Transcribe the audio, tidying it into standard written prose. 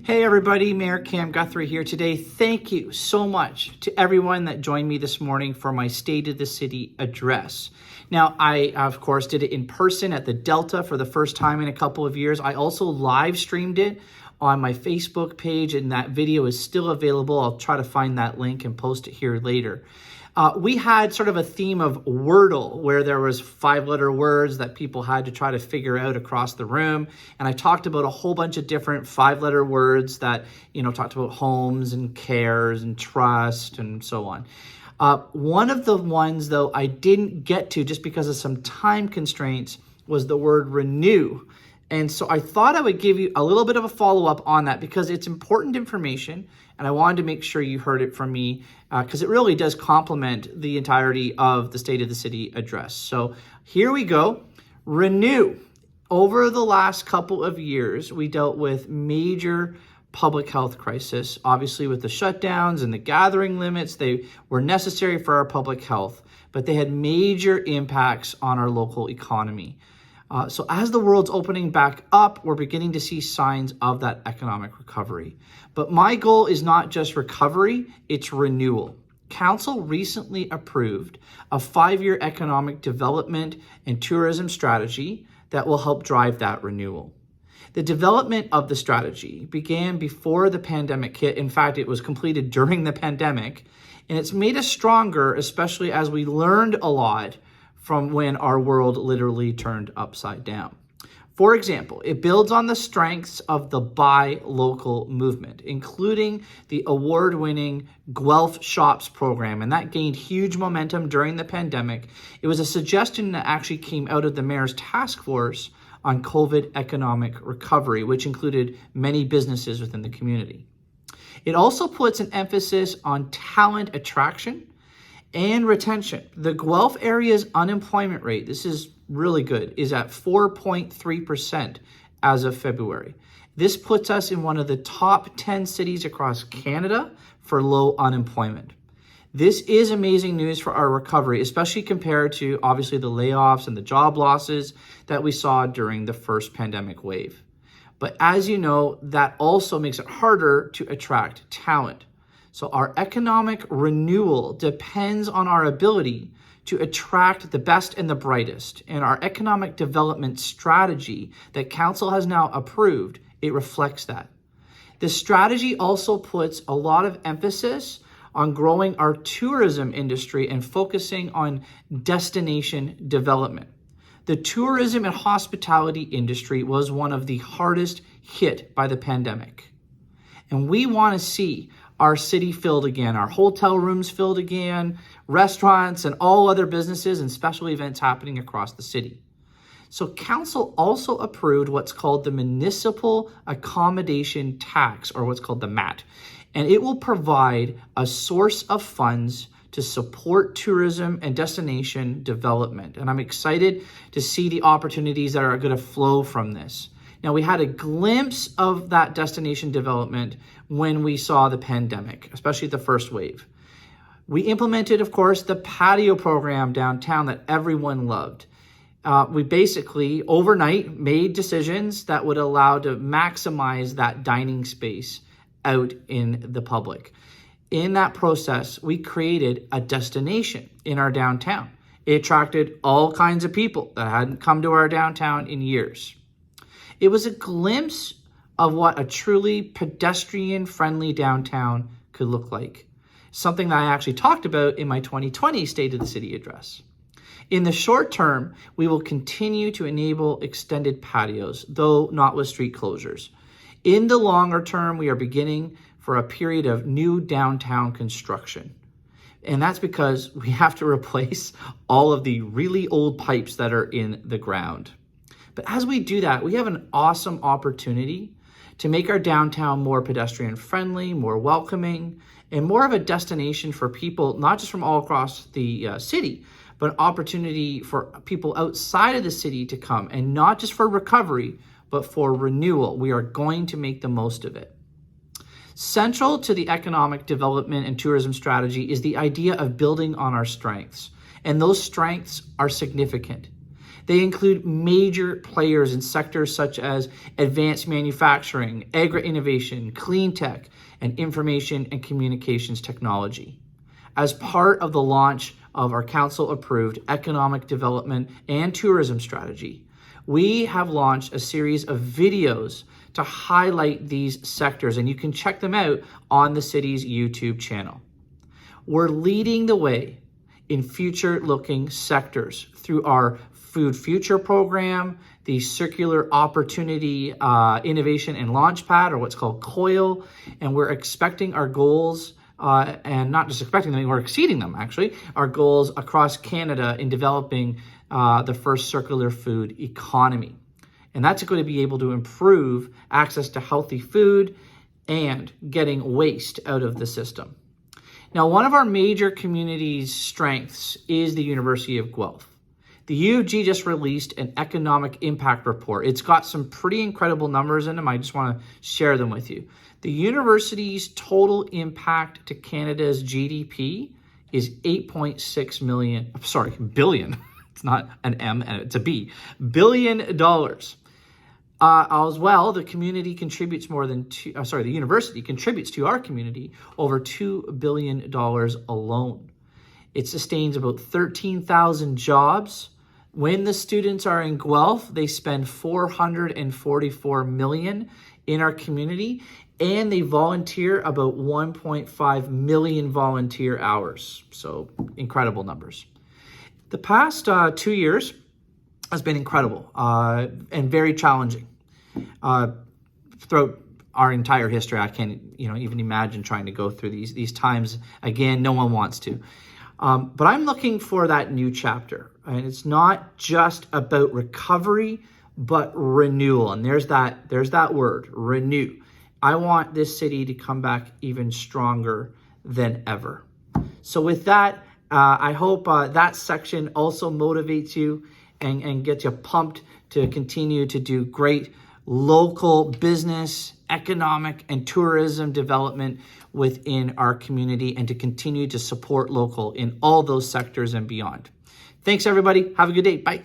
Hey everybody, Mayor Cam Guthrie here today. Thank you so much to everyone that joined me this morning for my State of the City address. Now, I, of course, did it in person at the Delta for the first time in a couple of years. I also live streamed it on my Facebook page, and that video is still available. I'll try to find that link and post it here later. We had sort of a theme of Wordle, where there was 5-letter words that people had to try to figure out across the room. And I talked about a whole bunch of different 5-letter words that, talked about homes and cares and trust and so on. One of the ones, though, I didn't get to just because of some time constraints was the word renew. And so I thought I would give you a little bit of a follow-up on that because it's important information, and I wanted to make sure you heard it from me because it really does complement the entirety of the State of the City address. So here we go. Renew. Over the last couple of years, we dealt with major public health crisis, obviously with the shutdowns and the gathering limits. They were necessary for our public health, but they had major impacts on our local economy. So as the world's opening back up, we're beginning to see signs of that economic recovery. But my goal is not just recovery, it's renewal. Council recently approved a 5-year economic development and tourism strategy that will help drive that renewal. The development of the strategy began before the pandemic hit. In fact, it was completed during the pandemic, and it's made us stronger, especially as we learned a lot from when our world literally turned upside down. For example, it builds on the strengths of the Buy Local movement, including the award-winning Guelph Shops program, and that gained huge momentum during the pandemic. It was a suggestion that actually came out of the mayor's task force on COVID economic recovery, which included many businesses within the community. It also puts an emphasis on talent attraction and retention. The Guelph area's unemployment rate, this is really good, is at 4.3% as of February. This puts us in one of the top 10 cities across Canada for low unemployment. This is amazing news for our recovery, especially compared to obviously the layoffs and the job losses that we saw during the first pandemic wave. But as you know, that also makes it harder to attract talent. So our economic renewal depends on our ability to attract the best and the brightest. And our economic development strategy that Council has now approved, it reflects that. The strategy also puts a lot of emphasis on growing our tourism industry and focusing on destination development. The tourism and hospitality industry was one of the hardest hit by the pandemic. And we want to see our city filled again, our hotel rooms filled again, restaurants and all other businesses and special events happening across the city. So Council also approved what's called the Municipal Accommodation Tax, or what's called the MAT. And it will provide a source of funds to support tourism and destination development. And I'm excited to see the opportunities that are going to flow from this. Now, we had a glimpse of that destination development when we saw the pandemic, especially the first wave. We implemented, of course, the patio program downtown that everyone loved. We basically, overnight, made decisions that would allow to maximize that dining space out in the public. In that process, we created a destination in our downtown. It attracted all kinds of people that hadn't come to our downtown in years. It was a glimpse of what a truly pedestrian-friendly downtown could look like, something that I actually talked about in my 2020 State of the City address. In the short term, we will continue to enable extended patios, though not with street closures. In the longer term, we are beginning for a period of new downtown construction. And that's because we have to replace all of the really old pipes that are in the ground. But as we do that, we have an awesome opportunity to make our downtown more pedestrian friendly, more welcoming, and more of a destination for people, not just from all across the city, but an opportunity for people outside of the city to come, and not just for recovery, but for renewal. We are going to make the most of it. Central to the economic development and tourism strategy is the idea of building on our strengths, and those strengths are significant. They include major players in sectors such as advanced manufacturing, agri-innovation, clean tech, and information and communications technology. As part of the launch of our council-approved economic development and tourism strategy, we have launched a series of videos to highlight these sectors, and you can check them out on the city's YouTube channel. We're leading the way in future-looking sectors through our Food Future program, the Circular Opportunity Innovation and Launchpad, or what's called COIL, and we're expecting our goals, and not just expecting them, we're exceeding them actually, our goals across Canada in developing the first circular food economy. And that's going to be able to improve access to healthy food and getting waste out of the system. Now, one of our major community's strengths is the University of Guelph. The U of G just released an economic impact report. It's got some pretty incredible numbers in them. I just want to share them with you. The university's total impact to Canada's GDP is 8.6 billion. It's not an M, it's a B. $billion. As well, the community contributes the university contributes to our community over $2 billion alone. It sustains about 13,000 jobs. When the students are in Guelph, they spend $444 million in our community, and they volunteer about 1.5 million volunteer hours. So incredible numbers. The past 2 years has been incredible and very challenging. Throughout our entire history, I can't even imagine trying to go through these times again. No one wants to. But I'm looking for that new chapter. And it's not just about recovery, but renewal. And there's that word, renew. I want this city to come back even stronger than ever. So with that, I hope that section also motivates you and gets you pumped to continue to do great local business, economic, and tourism development within our community, and to continue to support local in all those sectors and beyond. Thanks, everybody. Have a good day. Bye.